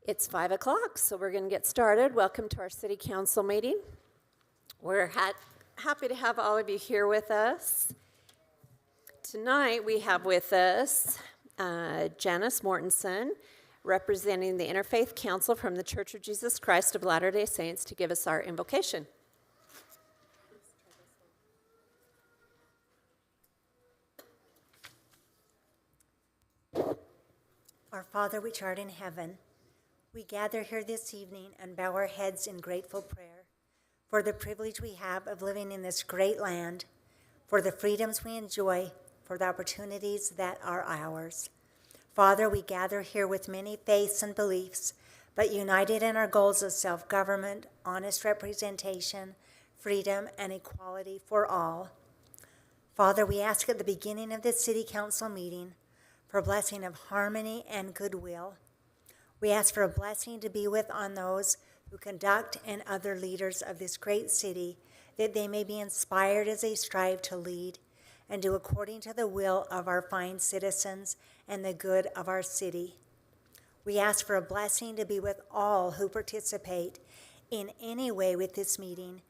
It's 5 o'clock, so we're going to get started. Welcome to our City Council meeting. We're happy to have all of you here with us. Tonight we have with us Janice Mortensen, representing the Interfaith Council from the Church of Jesus Christ of Latter-day Saints, to give us our invocation. Our Father, which art in heaven, we gather here this evening and bow our heads in grateful prayer for the privilege we have of living in this great land, for the freedoms we enjoy, for the opportunities that are ours. Father, we gather here with many faiths and beliefs, but united in our goals of self-government, honest representation, freedom, and equality for all. Father, we ask at the beginning of this City Council meeting for a blessing of harmony and goodwill. We ask for a blessing to be with on those who conduct and other leaders of this great city, that they may be inspired as they strive to lead and do according to the will of our fine citizens and the good of our city. We ask for a blessing to be with all who participate in any way with this meeting,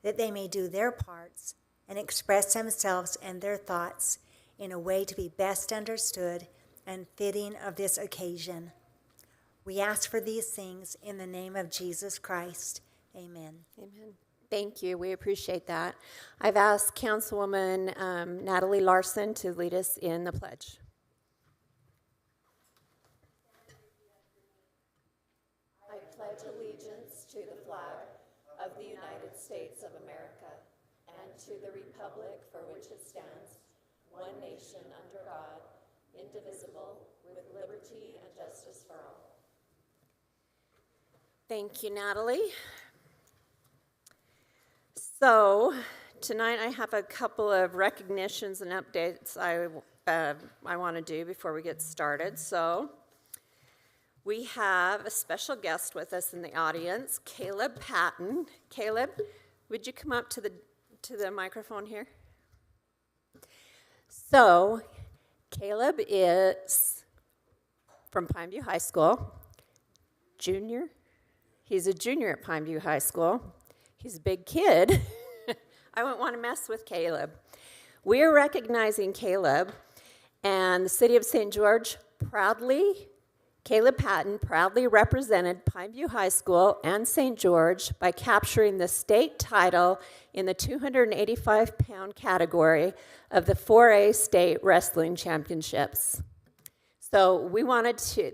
that they may do their parts and express themselves and their thoughts in a way to be best understood and fitting of this occasion. We ask for these things in the name of Jesus Christ. Amen. Amen. Thank you. We appreciate that. I've asked Councilwoman Natalie Larson to lead us in the pledge. I pledge allegiance to the flag of the United States of America and to the republic for which it stands, one nation under God, indivisible, with liberty and justice for all. Thank you, Natalie. So tonight I have a couple of recognitions and updates I want to do before we get started. So we have a special guest with us in the audience, Caleb Patton. Caleb, would you come up to the microphone here? So Caleb is from Pineview High School, junior. He's a junior at Pineview High School. He's a big kid. I wouldn't want to mess with Caleb. We're recognizing Caleb, and the City of St. George Caleb Patton proudly represented Pineview High School and St. George by capturing the state title in the 285-pound category of the 4A State Wrestling Championships. So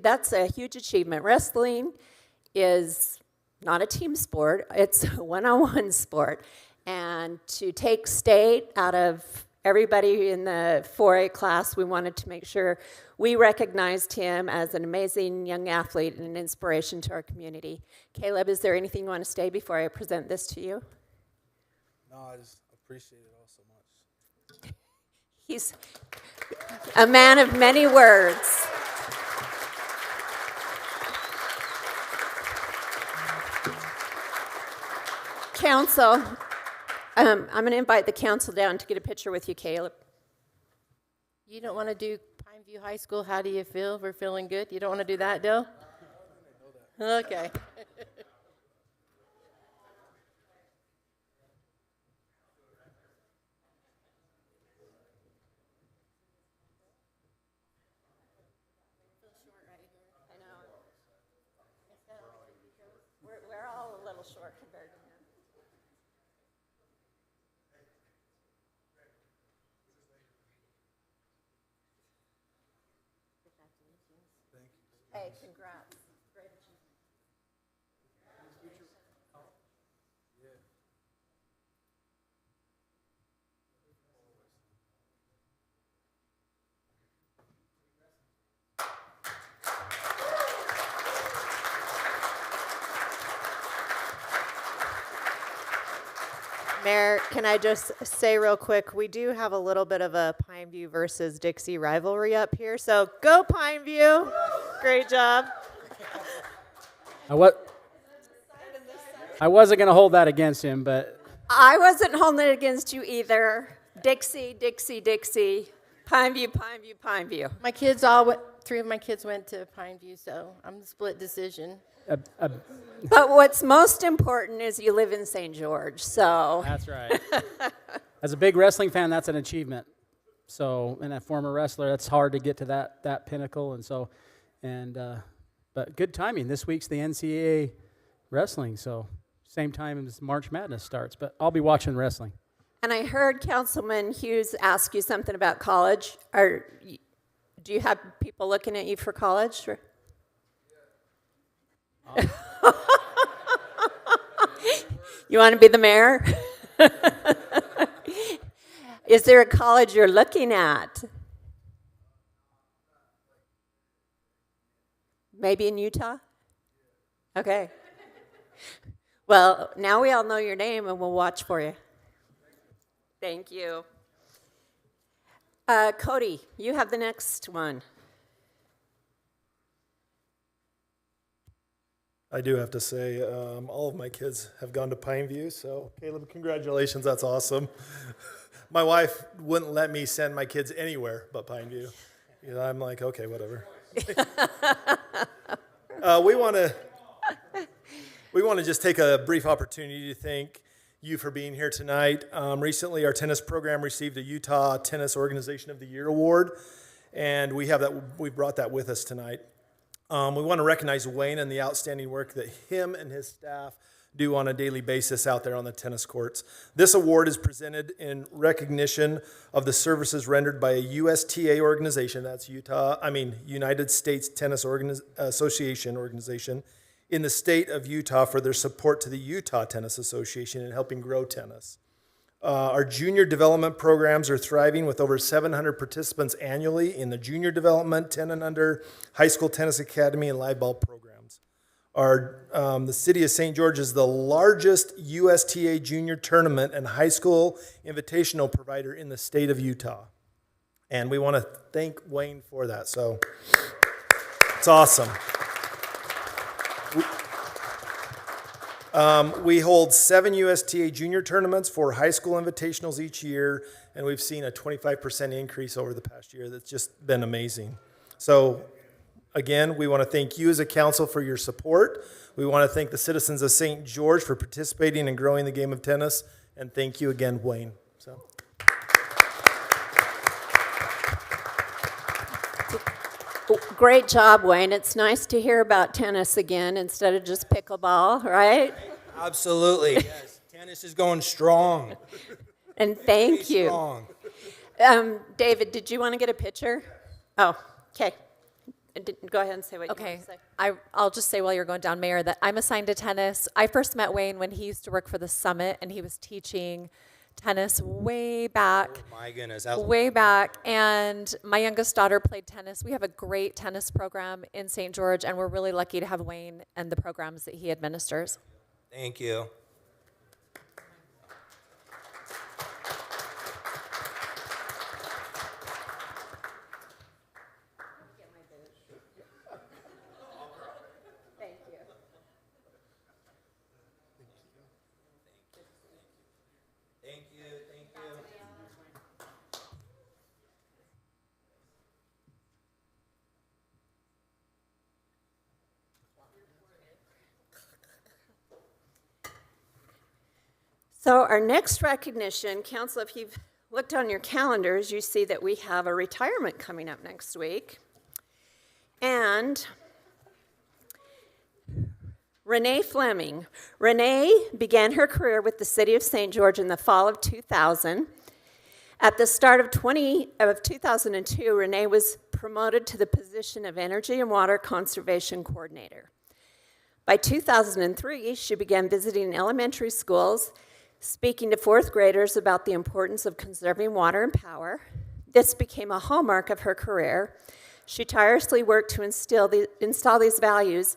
that's a huge achievement. Wrestling is not a team sport, it's a one-on-one sport. And to take state out of everybody in the 4A class, we wanted to make sure we recognized him as an amazing young athlete and an inspiration to our community. Caleb, is there anything you want to say before I present this to you? No, I just appreciate it all so much. He's a man of many words. Council, I'm going to invite the council down to get a picture with you, Caleb. You don't want to do Pineview High School, how do you feel? We're feeling good? You don't want to do that, Dill? Okay. We're all a little short compared to him. Hey, congrats. Great achievement. Mayor, can I just say real quick, we do have a little bit of a Pineview versus Dixie rivalry up here, so go Pineview. Great job. I wasn't going to hold that against him, but I wasn't holding it against you either. Dixie, Dixie, Dixie. Pineview, Pineview, Pineview. Three of my kids went to Pineview, so I'm the split decision. But what's most important is you live in St. George, so. That's right. As a big wrestling fan, that's an achievement. So, and a former wrestler, that's hard to get to that pinnacle. And so, but good timing. This week's the NCAA wrestling, so same time as March Madness starts. But I'll be watching wrestling. And I heard Councilman Hughes ask you something about college. Do you have people looking at you for college? Or? You want to be the mayor? Is there a college you're looking at? Maybe in Utah? Okay. Well, now we all know your name and we'll watch for you. Thank you. Cody, you have the next one. I do have to say, all of my kids have gone to Pineview, so Caleb, congratulations, that's awesome. My wife wouldn't let me send my kids anywhere but Pineview. You know, I'm like, okay, whatever. We want to just take a brief opportunity to thank you for being here tonight. Recently, our tennis program received a Utah Tennis Organization of the Year award, and we brought that with us tonight. We want to recognize Wayne and the outstanding work that him and his staff do on a daily basis out there on the tennis courts. This award is presented in recognition of the services rendered by a USTA organization, that's United States Tennis Association organization, in the state of Utah for their support to the Utah Tennis Association in helping grow tennis. Our junior development programs are thriving with over 700 participants annually in the junior development, 10 and under, high school tennis academy, and live ball programs. The city of St. George is the largest USTA junior tournament and high school invitational provider in the state of Utah. And we want to thank Wayne for that. So it's awesome. We hold 7 USTA junior tournaments for high school invitationals each year, and we've seen a 25% increase over the past year. That's just been amazing. So, again, we want to thank you as a council for your support. We want to thank the citizens of St. George for participating and growing the game of tennis, and thank you again, Wayne. So. Great job, Wayne. It's nice to hear about tennis again instead of just pickleball, right? Absolutely, yes. Tennis is going strong. And thank you. Strong. David, did you want to get a picture? Oh, okay. Go ahead and say what you Okay, want to say. I'll just say while you're going down, Mayor, that I'm assigned to tennis. I first met Wayne when he used to work for the Summit, and he was teaching tennis way back. Oh my goodness. Way back, and my youngest daughter played tennis. We have a great tennis program in St. George, and we're really lucky to have Wayne and the programs that he administers. Thank you. Thank you. Thank you. So our next recognition, Council, if you've looked on your calendars, you see that we have a retirement coming up next week. And Renee Fleming. Renee began her career with the City of St. George in the fall of 2000. At the start of 2002, Renee was promoted to the position of Energy and Water Conservation Coordinator. By 2003, she began visiting elementary schools, speaking to fourth graders about the importance of conserving water and power. This became a hallmark of her career. She tirelessly worked to install these values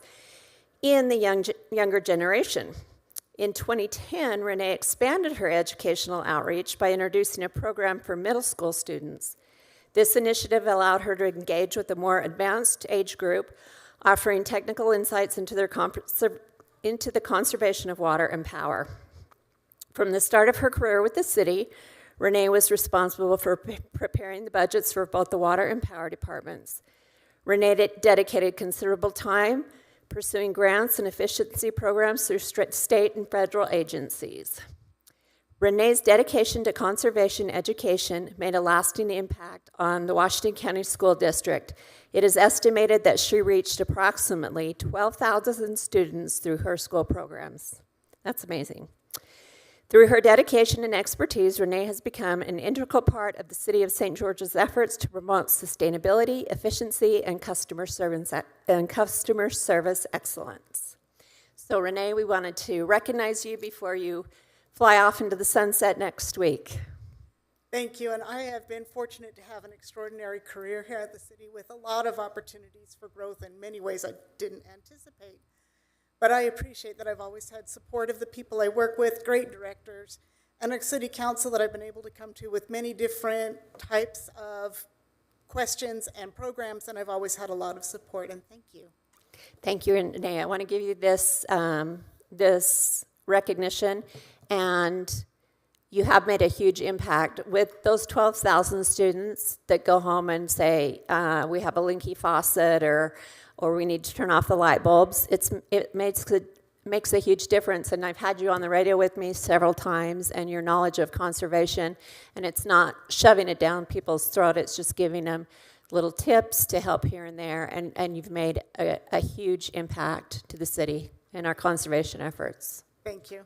in the younger generation. In 2010, Renee expanded her educational outreach by introducing a program for middle school students. This initiative allowed her to engage with a more advanced age group, offering technical insights into the conservation of water and power. From the start of her career with the city, Renee was responsible for preparing the budgets for both the water and power departments. Renee dedicated considerable time pursuing grants and efficiency programs through state and federal agencies. Renee's dedication to conservation education made a lasting impact on the Washington County School District. It is estimated that she reached approximately 12,000 students through her school programs. That's amazing. Through her dedication and expertise, Renee has become an integral part of the City of St. George's efforts to promote sustainability, efficiency, and customer service excellence. So Renee, we wanted to recognize you before you fly off into the sunset next week. Thank you, and I have been fortunate to have an extraordinary career here at the city with a lot of opportunities for growth in many ways I didn't anticipate. But I appreciate that I've always had support of the people I work with, great directors, and a city council that I've been able to come to with many different types of questions and programs, and I've always had a lot of support, and thank you. Thank you, Renee. I want to give you this, this recognition, and you have made a huge impact with those 12,000 students that go home and say, we have a leaky faucet, or we need to turn off the light bulbs. It makes a huge difference, and I've had you on the radio with me several times, and your knowledge of conservation, and it's not shoving it down people's throat, it's just giving them little tips to help here and there, and you've made a huge impact to the city in our conservation efforts. Thank you.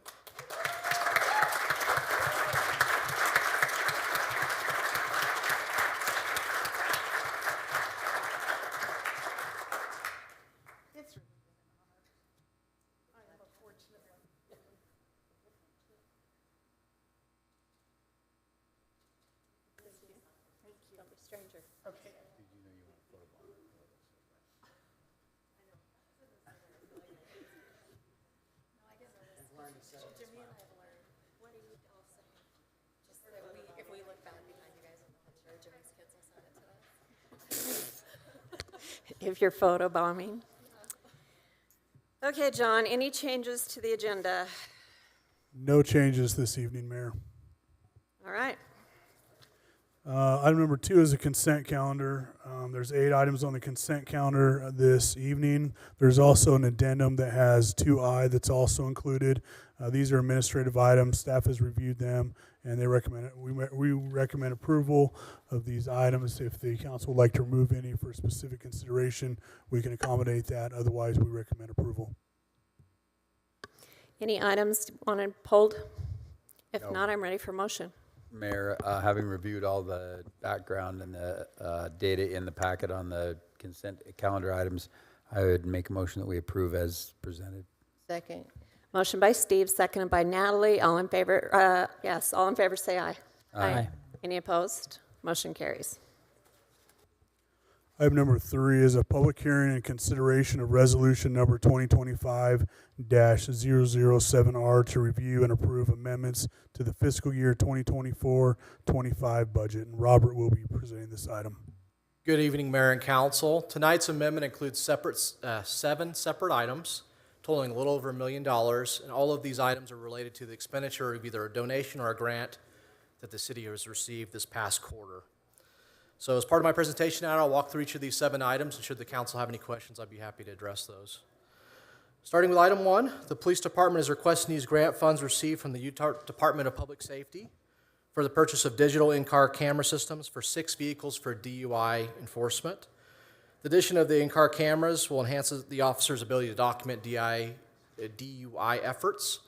If you're photobombing. Okay, John, any changes to the agenda? No changes this evening, Mayor. All right. Item number 2 is a consent calendar. There's 8 items on the consent calendar this evening. There's also an addendum that has 2I that's also included. These are administrative items. Staff has reviewed them, and they recommend it. We recommend approval of these items. If the council would like to remove any for specific consideration, we can accommodate that. Otherwise, we recommend approval. Any items want to pulled? If No. not, I'm ready for motion. Mayor, having reviewed all the background and the data in the packet on the consent calendar items, I would make a motion that we approve as presented. Second. Motion by Steve, seconded by Natalie. All in favor? Yes, all in favor say aye. Aye. Any opposed? Motion carries. Item number 3 is a public hearing and consideration of resolution number 2025-007R to review and approve amendments to the fiscal year 2024-25 budget. And Robert will be presenting this item. Good evening, Mayor and Council. Tonight's amendment includes 7 separate items totaling a little over $1 million, and all of these items are related to the expenditure of either a donation or a grant that the city has received this past quarter. So as part of my presentation, I'll walk through each of these 7 items, and should the council have any questions, I'd be happy to address those. Starting with item 1, the police department is requesting these grant funds received from the Utah Department of Public Safety for the purchase of digital in-car camera systems for 6 vehicles for DUI enforcement. The addition of the in-car cameras will enhance the officer's ability to document DUI efforts.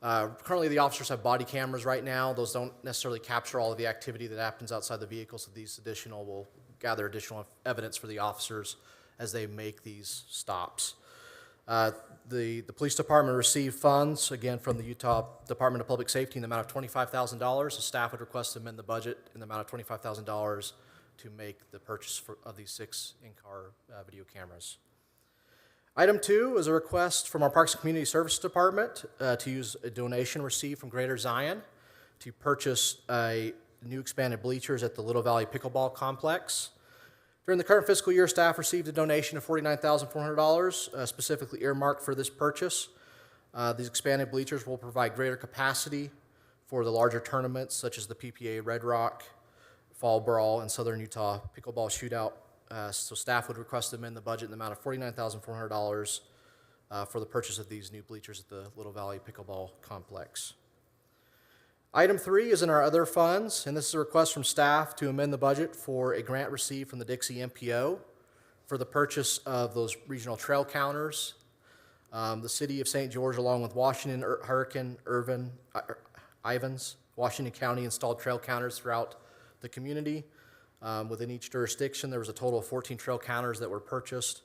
Currently, the officers have body cameras right now. Those don't necessarily capture all of the activity that happens outside the vehicle, so these additional will gather additional evidence for the officers as they make these stops. The police department received funds, again, from the Utah Department of Public Safety in the amount of $25,000. The staff would request to amend the budget in the amount of $25,000 to make the purchase of these 6 in-car video cameras. Item 2 is a request from our Parks and Community Services Department to use a donation received from Greater Zion to purchase new expanded bleachers at the Little Valley Pickleball Complex. During the current fiscal year, staff received a donation of $49,400 specifically earmarked for this purchase. These expanded bleachers will provide greater capacity for the larger tournaments such as the PPA Red Rock, Fall Brawl, and Southern Utah Pickleball Shootout. So staff would request to amend the budget in the amount of $49,400 for the purchase of these new bleachers at the Little Valley Pickleball Complex. Item 3 is in our other funds, and this is a request from staff to amend the budget for a grant received from the Dixie MPO for the purchase of those regional trail counters. The city of St. George, along with Washington, Hurricane, Ivans, Washington County installed trail counters throughout the community. Within each jurisdiction, there was a total of 14 trail counters that were purchased.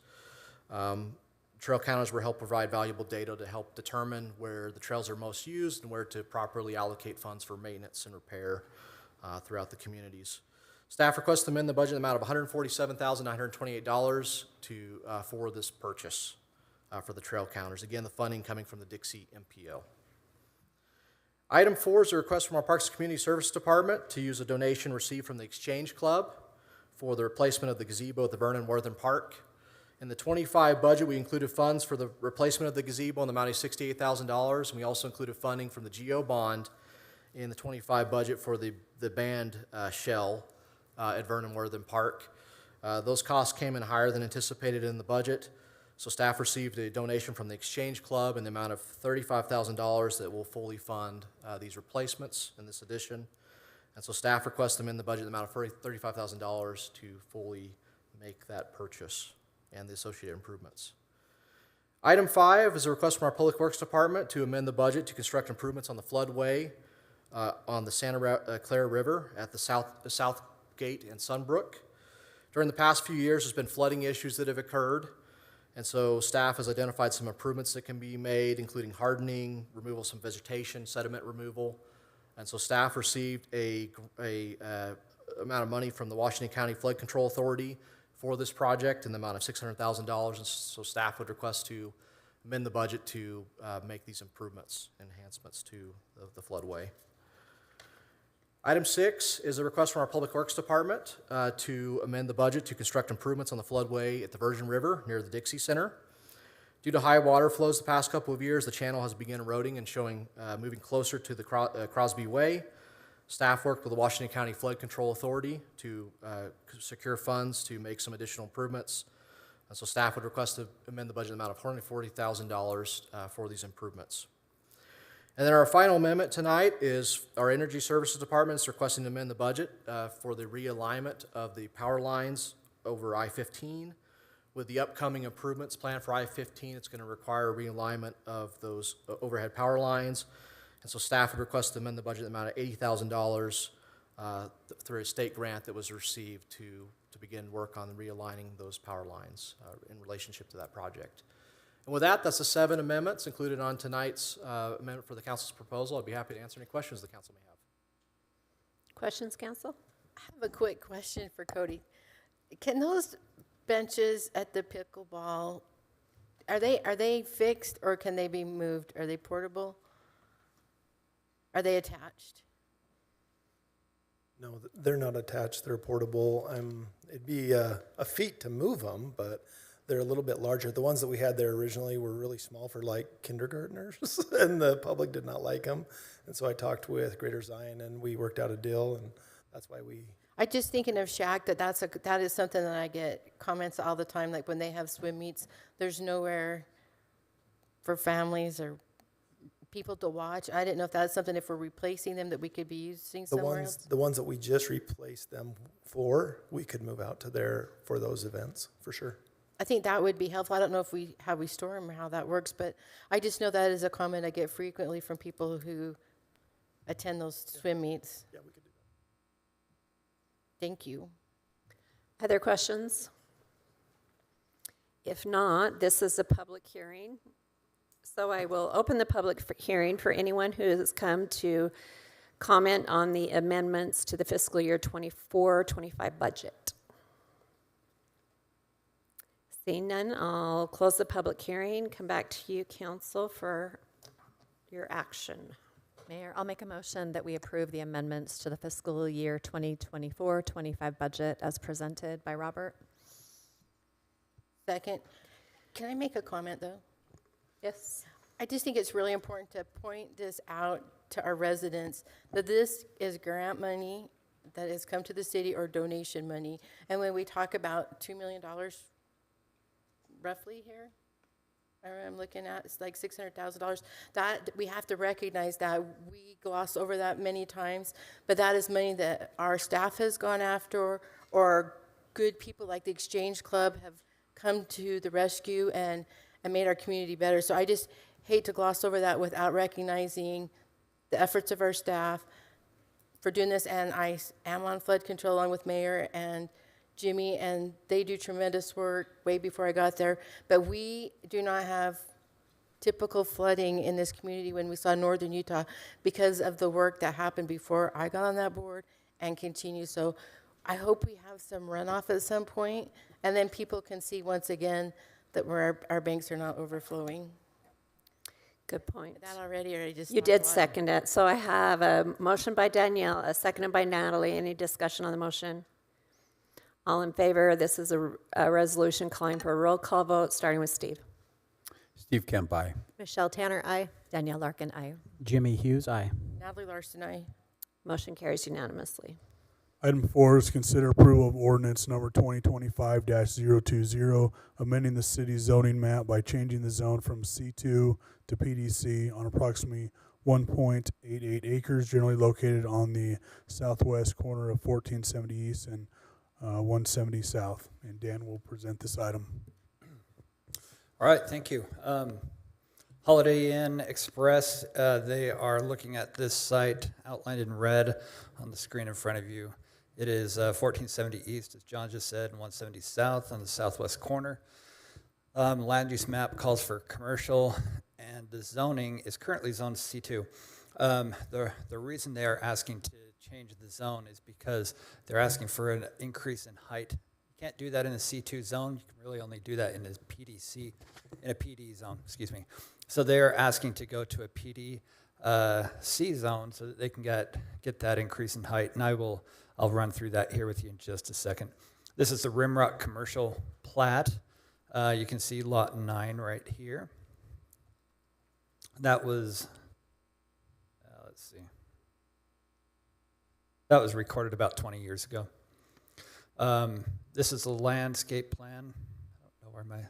Trail counters will help provide valuable data to help determine where the trails are most used and where to properly allocate funds for maintenance and repair throughout the communities. Staff requests to amend the budget amount of $147,928 for this purchase for the trail counters. Again, the funding coming from the Dixie MPO. Item 4 is a request from our Parks and Community Services Department to use a donation received from the Exchange Club for the replacement of the gazebo at the Vernon Worthen Park. In the 25 budget, we included funds for the replacement of the gazebo in the amount of $68,000, and we also included funding from the GO bond in the 25 budget for the band shell at Vernon Worthen Park. Those costs came in higher than anticipated in the budget, so staff received a donation from the Exchange Club in the amount of $35,000 that will fully fund these replacements in this edition. And so staff requests them in the budget the amount of $35,000 to fully make that purchase and the associated improvements. Item 5 is a request from our Public Works Department to amend the budget to construct improvements on the floodway on the Santa Clara River at the South Gate and Sunbrook. During the past few years, there's been flooding issues that have occurred, and so staff has identified some improvements that can be made, including hardening, removal of some vegetation, sediment removal. And so staff received a amount of money from the Washington County Flood Control Authority for this project in the amount of $600,000, and so staff would request to amend the budget to make these improvements, enhancements to the floodway. Item 6 is a request from our Public Works Department to amend the budget to construct improvements on the floodway at the Virgin River near the Dixie Center. Due to high water flows the past couple of years, the channel has begun eroding and moving closer to the Crosby Way. Staff worked with the Washington County Flood Control Authority to secure funds to make some additional improvements. And so staff would request to amend the budget amount of $140,000 for these improvements. And then our final amendment tonight is our Energy Services Department is requesting to amend the budget for the realignment of the power lines over I-15. With the upcoming improvements planned for I-15, it's going to require a realignment of those overhead power lines. And so staff would request to amend the budget amount of $80,000 through a state grant that was received to begin work on realigning those power lines in relationship to that project. And with that, that's the 7 amendments included on tonight's amendment for the council's proposal. I'd be happy to answer any questions the council may have. Questions, council? I have a quick question for Cody. Can those benches at the pickleball, are they fixed or can they be moved? Are they portable? Are they attached? No, they're not attached. They're portable. It'd be a feat to move them, but they're a little bit larger. The ones that we had there originally were really small for like kindergartners, and the public did not like them. And so I talked with Greater Zion, and we worked out a deal, and that's why we. I just thinking of Shaq, that is something that I get comments all the time, like when they have swim meets, there's nowhere for families or people to watch. I didn't know if that's something, if we're replacing them, that we could be using somewhere else. The ones that we just replaced them for, we could move out to there for those events, for sure. I think that would be helpful. I don't know if how we store them or how that works, but I just know that is a comment I get frequently from people who attend those swim meets. Yeah, we could do that. Thank you. Other questions? If not, this is a public hearing. So I will open the public hearing for anyone who has come to comment on the amendments to the fiscal year 24-25 budget. Seeing none, I'll close the public hearing, come back to you, council, for your action. Mayor, I'll make a motion that we approve the amendments to the fiscal year 2024-25 budget as presented by Robert. Second. Can I make a comment, though? Yes. I just think it's really important to point this out to our residents, that this is grant money that has come to the city or donation money. And when we talk about $2 million roughly here, I'm looking at, it's like $600,000. That, we have to recognize that. We gloss over that many times, but that is money that our staff has gone after, or good people like the Exchange Club have come to the rescue and made our community better. So I just hate to gloss over that without recognizing the efforts of our staff for doing this. And I am on flood control along with Mayor and Jimmy, and they do tremendous work way before I got there. But we do not have typical flooding in this community when we saw northern Utah because of the work that happened before I got on that board and continue. So I hope we have some runoff at some point, and then people can see once again that our banks are not overflowing. Good point. That already, or I just You talked a did lot? second it. So I have a motion by Danielle, a seconded by Natalie. Any discussion on the motion? All in favor? This is a resolution calling for a roll call vote, starting with Steve. Steve Kemp, aye. Michelle Tanner, aye. Danielle Larkin, aye. Jimmy Hughes, aye. Natalie Larson, aye. Motion carries unanimously. Item 4 is consider approval of ordinance number 2025-020, amending the city's zoning map by changing the zone from C2 to PDC on approximately 1.88 acres, generally located on the southwest corner of 1470 East and 170 South. And Dan will present this item. All right, thank you. Holiday Inn Express, they are looking at this site outlined in red on the screen in front of you. It is 1470 East, as John just said, and 170 South on the southwest corner. Land use map calls for commercial, and the zoning is currently zoned C2. The reason they are asking to change the zone is because they're asking for an increase in height. You can't do that in a C2 zone. You can really only do that in a PD zone, excuse me. So they're asking to go to a PD C zone so that they can get that increase in height. And I'll run through that here with you in just a second. This is the Rimrock commercial plat. You can see lot 9 right here. That was, let's see. That was recorded about 20 years ago. This is the landscape plan. I don't know where my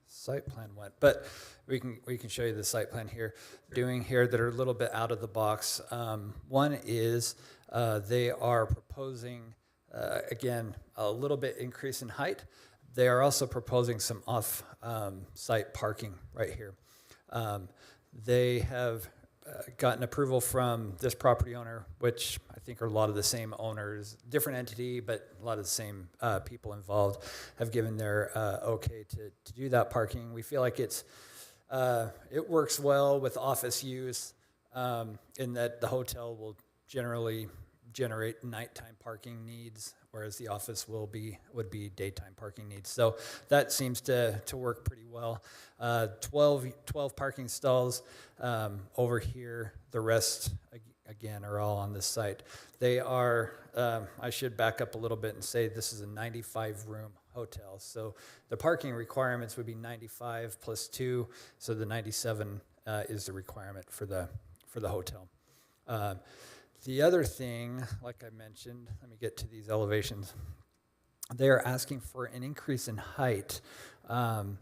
site plan went, but we can show you the site plan here. Doing here that are a little bit out of the box. One is they are proposing, again, a little bit increase in height. They are also proposing some off-site parking right here. They have gotten approval from this property owner, which I think are a lot of the same owners, different entity, but a lot of the same people involved have given their okay to do that parking. We feel like it works well with office use in that the hotel will generally generate nighttime parking needs, whereas the office would be daytime parking needs. So that seems to work pretty well. 12 parking stalls over here. The rest, again, are all on this site. They are, I should back up a little bit and say this is a 95-room hotel. So the parking requirements would be 95 plus 2, so the 97 is the requirement for the hotel. The other thing, like I mentioned, let me get to these elevations. They are asking for an increase in height. The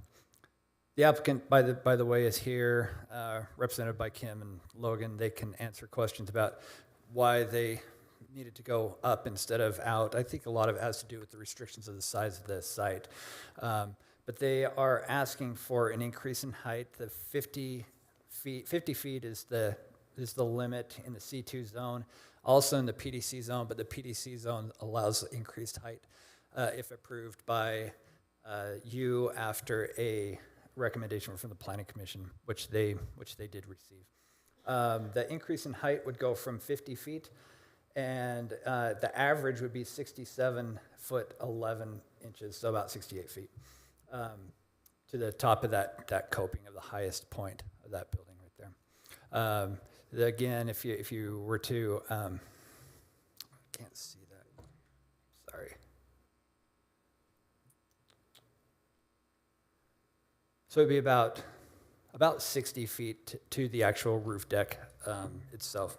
applicant, by the way, is here, represented by Kim and Logan. They can answer questions about why they needed to go up instead of out. I think a lot of it has to do with the restrictions of the size of the site. But they are asking for an increase in height. The 50 feet is the limit in the C2 zone, also in the PDC zone, but the PDC zone allows increased height if approved by you after a recommendation from the Planning Commission, which they did receive. The increase in height would go from 50 feet, and the average would be 67 foot 11 inches, so about 68 feet, to the top of that coping of the highest point of that building right there. Again, if you were to, I can't see that, sorry. So it'd be about 60 feet to the actual roof deck itself.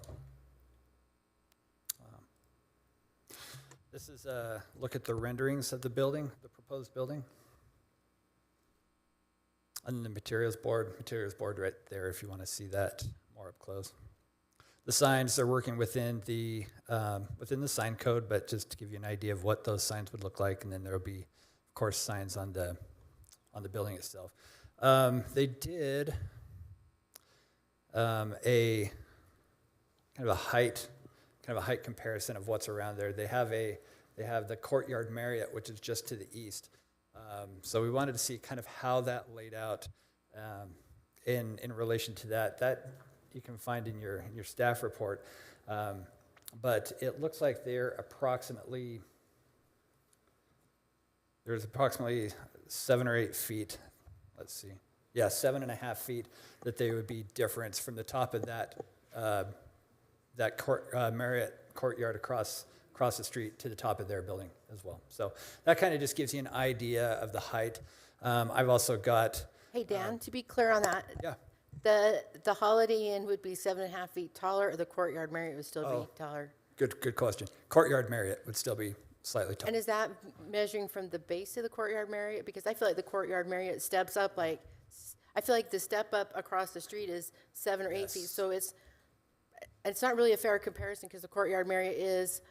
This is a look at the renderings of the building, the proposed building. And the materials board right there if you want to see that more up close. The signs, they're working within the sign code, but just to give you an idea of what those signs would look like, and then there will be, of course, signs on the building itself. They did a kind of a height comparison of what's around there. They have the Courtyard Marriott, which is just to the east. So we wanted to see kind of how that laid out in relation to that. That you can find in your staff report. But it looks like there's approximately 7 or 8 feet. Let's see. Yeah, 7.5 feet that they would be difference from the top of that Marriott Courtyard across the street to the top of their building as well. So that kind of just gives you an idea of the height. I've also got. Hey, Dan, to be clear on that. Yeah. The Holiday Inn would be 7.5 feet taller, or the Courtyard Marriott would still be taller? Good question. Courtyard Marriott would still be slightly taller. And is that measuring from the base of the Courtyard Marriott? Because I feel like the Courtyard Marriott steps up I feel like the step up across the street is 7 or 8 feet. So it's not really a fair comparison because the Courtyard Marriott is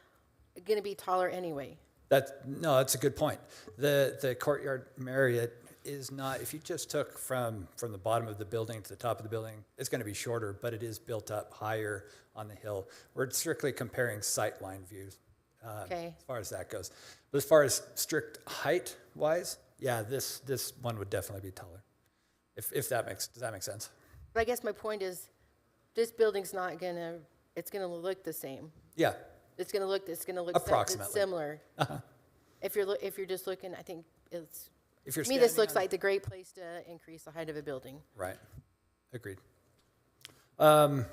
going to be taller anyway. That's a good point. The Courtyard Marriott is not, if you just took from the bottom of the building to the top of the building, it's going to be shorter, but it is built up higher on the hill. We're strictly comparing sightline views as far as that goes. But as far as strict height-wise, yeah, this one would definitely be taller. Does that make sense? But I guess my point is, this building's not it's gonna look the same. Yeah. It's gonna look approximately similar. If you're just looking, I think it's. If you're to me, this looks like the great place to increase the height of a building. Right. Agreed. So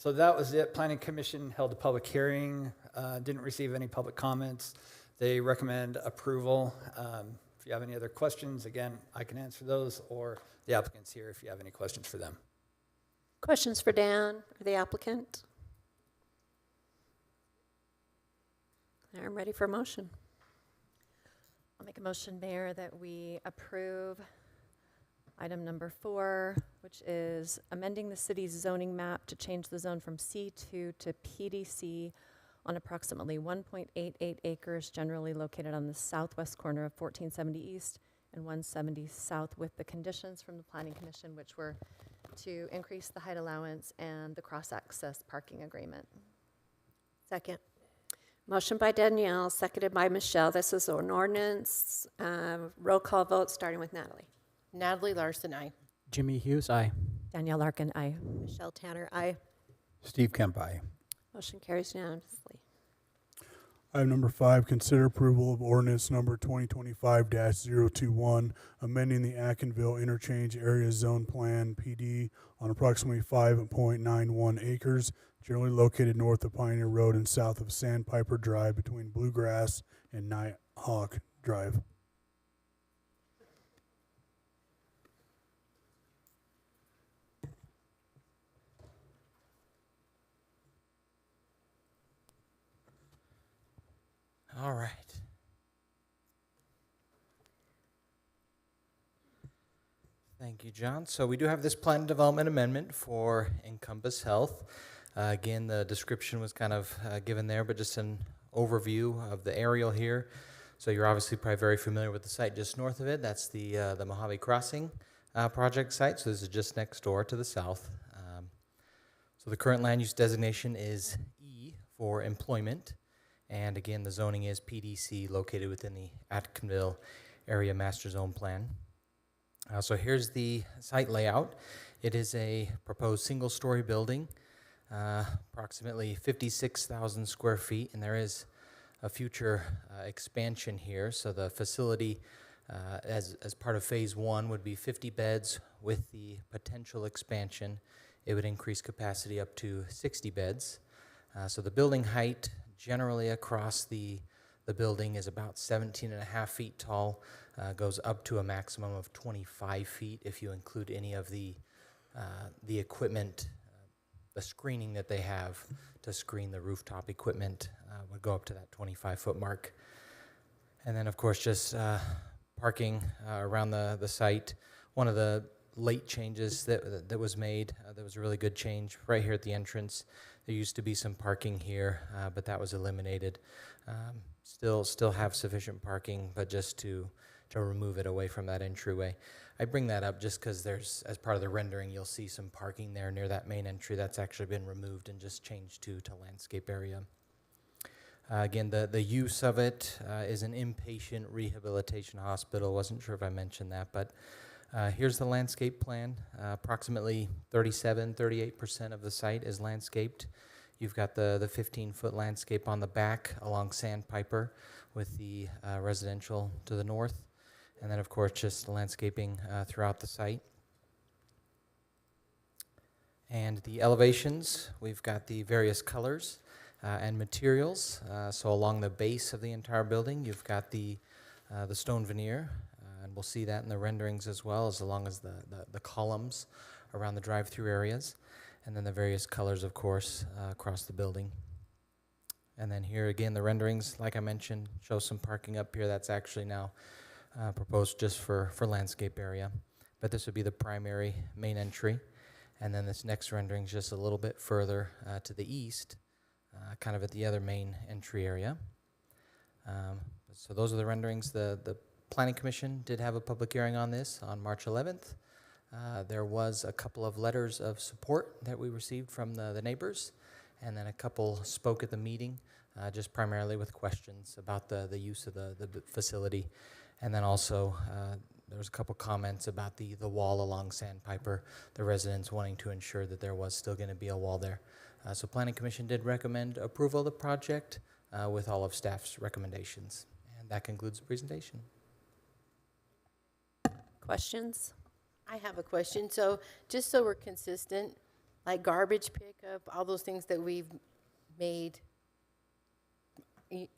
that was it. Planning Commission held a public hearing, didn't receive any public comments. They recommend approval. If you have any other questions, again, I can answer those, or the applicant's here if you have any questions for them. Questions for Dan or the applicant? I'm ready for a motion. I'll make a motion, Mayor, that we approve item number 4, which is amending the city's zoning map to change the zone from C2 to PDC on approximately 1.88 acres generally located on the southwest corner of 1470 East and 170 South, with the conditions from the Planning Commission, which were to increase the height allowance and the cross-access parking agreement. Second. Motion by Danielle, seconded by Michelle. This is an ordinance. Roll call vote, starting with Natalie. Natalie Larson, aye. Jimmy Hughes, aye. Danielle Larkin, aye. Michelle Tanner, aye. Steve Kemp, aye. Motion carries unanimously. Item number 5, consider approval of ordinance number 2025-021, amending the Atkinville Interchange Area Zone Plan PD on approximately 5.91 acres, generally located north of Pioneer Road and south of Sandpiper Drive between Bluegrass and Nighthawk Drive. All right. Thank you, John. So we do have this plan development amendment for Encompass Health. Again, the description was kind of given there, but just an overview of the aerial here. So you're obviously probably very familiar with the site just north of it. That's the Mojave Crossing project site. So this is just next door to the south. So the current land use designation is E for employment. And again, the zoning is PDC, located within the Atkinville Area Master Zone Plan. So here's the site layout. It is a proposed single-story building, approximately 56,000 square feet, and there is a future expansion here. So the facility, as part of Phase 1, would be 50 beds. With the potential expansion, it would increase capacity up to 60 beds. So the building height generally across the building is about 17.5 feet tall, goes up to a maximum of 25 feet if you include any of the equipment, the screening that they have to screen the rooftop equipment would go up to that 25-foot mark. And then, of course, just parking around the site one of the late changes that was made. That was a really good change right here at the entrance. There used to be some parking here, but that was eliminated. Still have sufficient parking, but just to remove it away from that entryway. I bring that up just because there's, as part of the rendering, you'll see some parking there near that main entry. That's actually been removed and just changed to landscape area. Again, the use of it is an inpatient rehabilitation hospital. Wasn't sure if I mentioned that, but here's the landscape plan. Approximately 38% of the site is landscaped. You've got the 15-foot landscape on the back along Sandpiper with the residential to the north. And then, of course, just landscaping throughout the site. And the elevations, we've got the various colors and materials. So along the base of the entire building, you've got the stone veneer, and we'll see that in the renderings as well, as long as the columns around the drive-through areas. And then the various colors, of course, across the building. And then here again, the renderings, like I mentioned, show some parking up here. That's actually now proposed just for landscape area. But this would be the primary main entry. And then this next rendering is just a little bit further to the east, kind of at the other main entry area. So those are the renderings. The Planning Commission did have a public hearing on this on March 11th. There was a couple of letters of support that we received from the neighbors, and then a couple spoke at the meeting, just primarily with questions about the use of the facility. And then also, there was a couple comments about the wall along Sandpiper, the residents wanting to ensure that there was still going to be a wall there. So Planning Commission did recommend approval of the project with all of staff's recommendations. And that concludes the presentation. Questions? I have a question. So just so we're consistent, like garbage pickup, all those things that we've made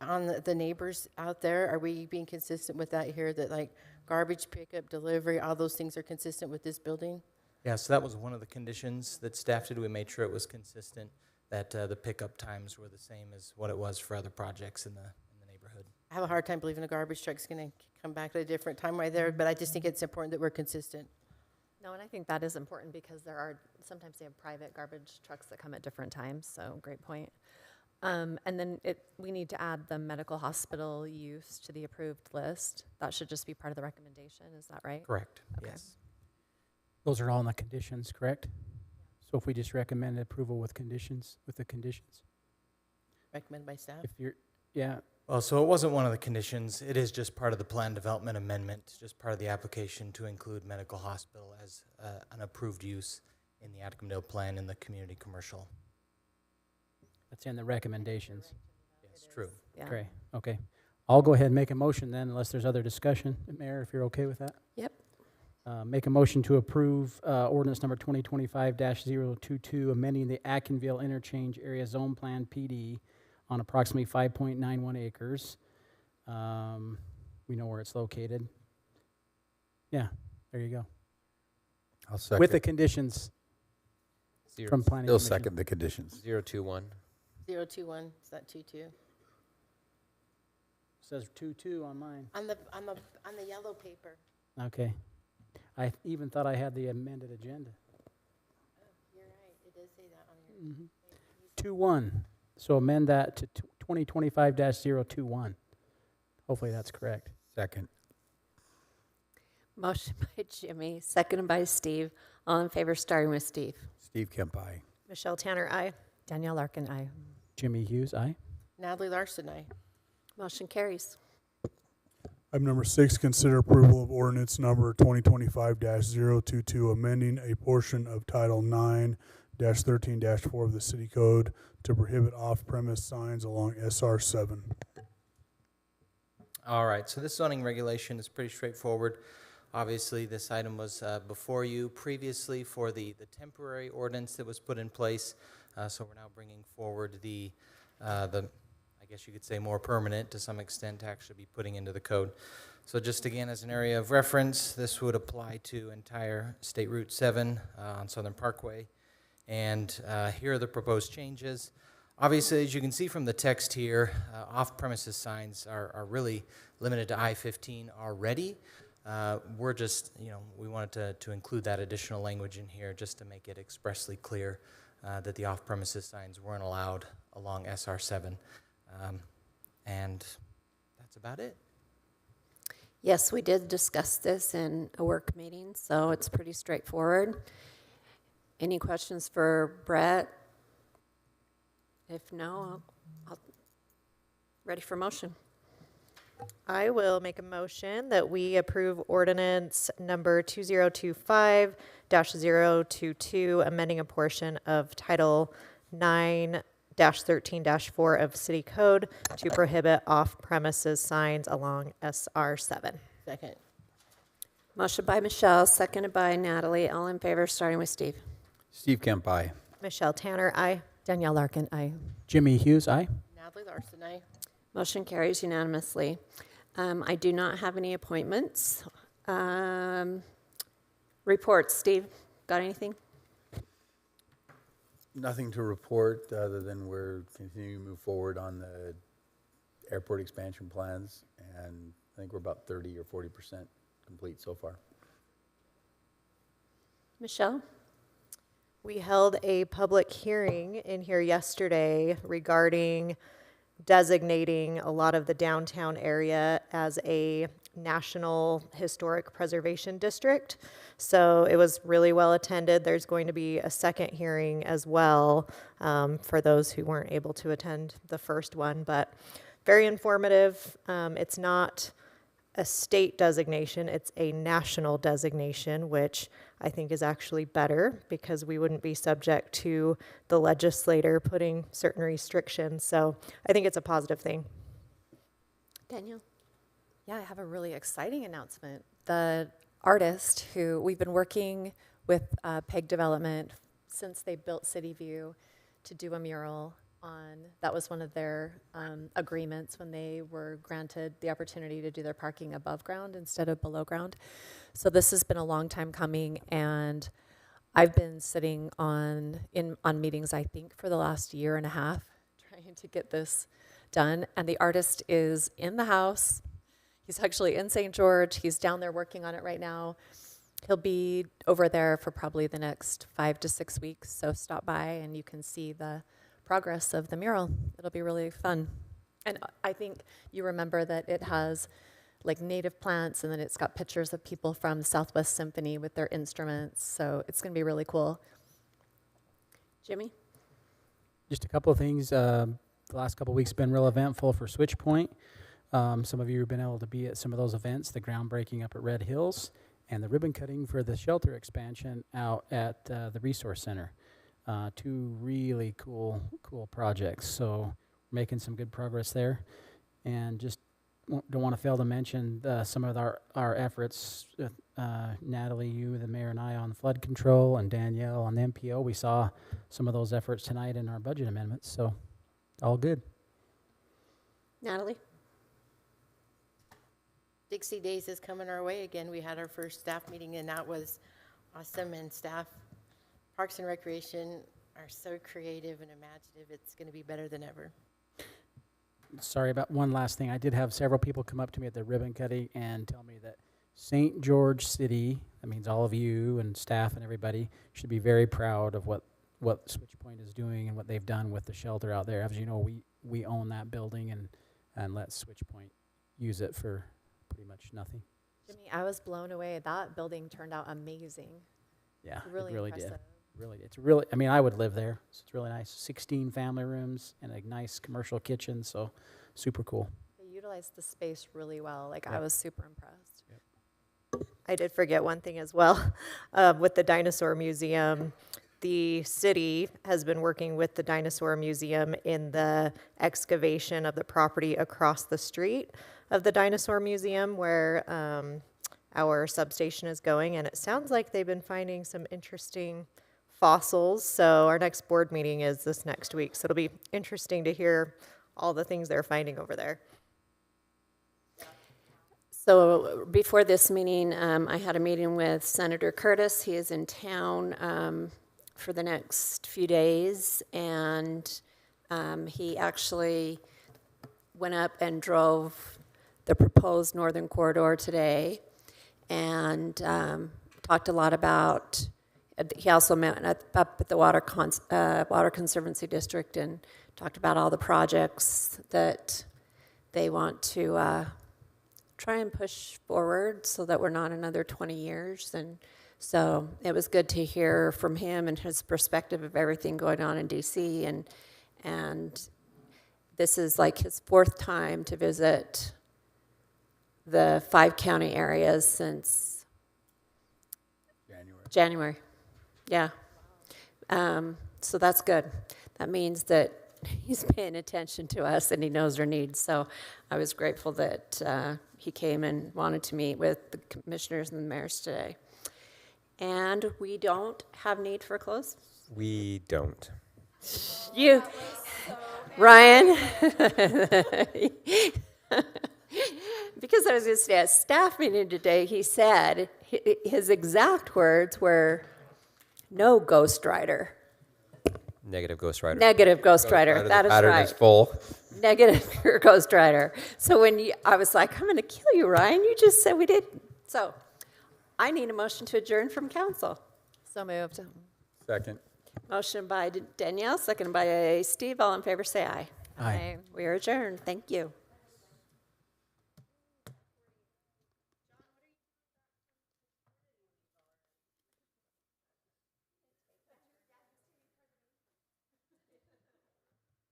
on the neighbors out there, are we being consistent with that here, that like garbage pickup, delivery, all those things are consistent with this building? Yeah, so that was one of the conditions that staff did. We made sure it was consistent, that the pickup times were the same as what it was for other projects in the neighborhood. I have a hard time believing a garbage truck's going to come back at a different time right there, but I just think it's important that we're consistent. No, and I think that is important because sometimes they have private garbage trucks that come at different times, so great point. And then we need to add the medical hospital use to the approved list. That should just be part of the recommendation, is that right? Correct, Okay. yes. Those are all in the conditions, correct? So if we just recommend approval with the conditions? Recommended by staff? If you're, yeah, Well, so it wasn't one of the conditions. It is just part of the plan development amendment, just part of the application to include medical hospital as an approved use in the Atkinsdale plan in the community commercial. that's in the recommendations. Yes, true. Yeah. Great, okay. I'll go ahead and make a motion then, unless there's other discussion. Mayor, if you're okay with that? Yep. Make a motion to approve ordinance number 2025-022, amending the Atkinsville Interchange Area Zone Plan PD on approximately 5.91 acres. We know where it's located. Yeah, there you go. I'll second. With the conditions from planning. Still Commission. second the conditions. 021. 021, is that 22? Says 22 on mine. On the yellow paper. Okay. I even thought I had the amended agenda. You're right, it does say that on here. 2-1. So amend that to 2025-021. Hopefully that's correct. Second. Motion by Jimmy, seconded by Steve. All in favor, starting with Steve. Steve Kemp, aye. Michelle Tanner, aye. Danielle Larkin, aye. Jimmy Hughes, aye. Natalie Larson, aye. Motion carries. Item number 6, consider approval of ordinance number 2025-022, amending a portion of Title 9-13-4 of the City Code to prohibit off-premise signs along SR 7. All right, so this zoning regulation is pretty straightforward. Obviously, this item was before you previously for the temporary ordinance that was put in place. So we're now bringing forward the I guess you could say more permanent to some extent to actually be putting into the code. So just again, as an area of reference, this would apply to entire State Route 7 on Southern Parkway. And here are the proposed changes. Obviously, as you can see from the text here, off-premises signs are really limited to I-15 already. We're just, we wanted to include that additional language in here just to make it expressly clear that the off-premises signs weren't allowed along SR 7. And that's about it. Yes, we did discuss this in a work meeting, so it's pretty straightforward. Any questions for Brett? If no, I'll ready for motion. I will make a motion that we approve ordinance number 2025-022, amending a portion of Title 9-13-4 of City Code to prohibit off-premises signs along SR 7. Second. Motion by Michelle, seconded by Natalie. All in favor, starting with Steve. Steve Kemp, aye. Michelle Tanner, aye. Danielle Larkin, aye. Jimmy Hughes, aye. Natalie Larson, aye. Motion carries unanimously. I do not have any appointments. Reports, Steve, got anything? Nothing to report other than we're continuing to move forward on the airport expansion plans, and I think we're about 30 or 40% complete so far. Michelle? We held a public hearing in here yesterday regarding designating a lot of the downtown area as a National Historic Preservation District. So it was really well attended. There's going to be a second hearing as well for those who weren't able to attend the first one, but very informative. It's not a state designation, it's a national designation, which I think is actually better because we wouldn't be subject to the legislator putting certain restrictions. So I think it's a positive thing. Danielle? Yeah, I have a really exciting announcement. The artist who we've been working with PEG Development since they built City View to do a mural on, that was one of their agreements when they were granted the opportunity to do their parking above ground instead of below ground. So this has been a long time coming, and I've been sitting on meetings, I think, for the last year and a half, trying to get this done. And the artist is in the house. He's actually in St. George. He's down there working on it right now. He'll be over there for probably the next 5 to 6 weeks. So stop by and you can see the progress of the mural. It'll be really fun. And I think you remember that it has like native plants, and then it's got pictures of people from Southwest Symphony with their instruments. So it's going to be really cool. Jimmy? Just a couple of things. The last couple of weeks have been real eventful for Switch Point. Some of you have been able to be at some of those events, the groundbreaking up at Red Hills, and the ribbon cutting for the shelter expansion out at the Resource Center. Two really cool projects. So we're making some good progress there. And just don't want to fail to mention some of our efforts. Natalie, you, the mayor, and I on flood control, and Danielle on the MPO. We saw some of those efforts tonight in our budget amendments. So all good. Natalie? Dixie Days is coming our way again. We had our first staff meeting, and that was awesome. And staff, Parks and Recreation are so creative and imaginative. It's going to be better than ever. Sorry about one last thing. I did have several people come up to me at the ribbon cutting and tell me that St. George City, that means all of you and staff and everybody, should be very proud of what Switch Point is doing and what they've done with the shelter out there. As you know, we own that building and let Switch Point use it for pretty much nothing. Jimmy, I was blown away. That building turned out amazing. Yeah, Really it really impressive. did. Really, it's really, I mean, I would live there. So it's really nice. 16 family rooms and a nice commercial kitchen, so super cool. They utilized the space really well. Like, I Yep. was super impressed. I did forget one thing as well. With the Dinosaur Museum, the city has been working with the Dinosaur Museum in the excavation of the property across the street of the Dinosaur Museum where our substation is going. And it sounds like they've been finding some interesting fossils. So our next board meeting is this next week. So it'll be interesting to hear all the things they're finding over there. So before this meeting, I had a meeting with Senator Curtis. He is in town for the next few days, and he actually went up and drove the proposed Northern Corridor today. and talked a lot about. He also met up at the Water Conservancy District and talked about all the projects that they want to try and push forward so that we're not another 20 years. And so it was good to hear from him and his perspective of everything going on in DC. And this is like his 4th time to visit the 5 county areas since January. Yeah. So that's good. That means that he's paying attention to us and he knows our needs. So I was grateful that he came and wanted to meet with the commissioners and the mayors today. And we don't have need for close? We don't. You, Ryan. Because I was just at a staff meeting today, he said, his exact words were, no ghostwriter. Negative ghostwriter. Negative ghostwriter, that is Pattern right. is full. Negative ghostwriter. So I was like, I'm going to kill you, Ryan. You just said we did. So I need a motion to adjourn from council. So moved. Second. Motion by Danielle, second by Steve. All in favor, say aye. Aye. We are adjourned. Thank you.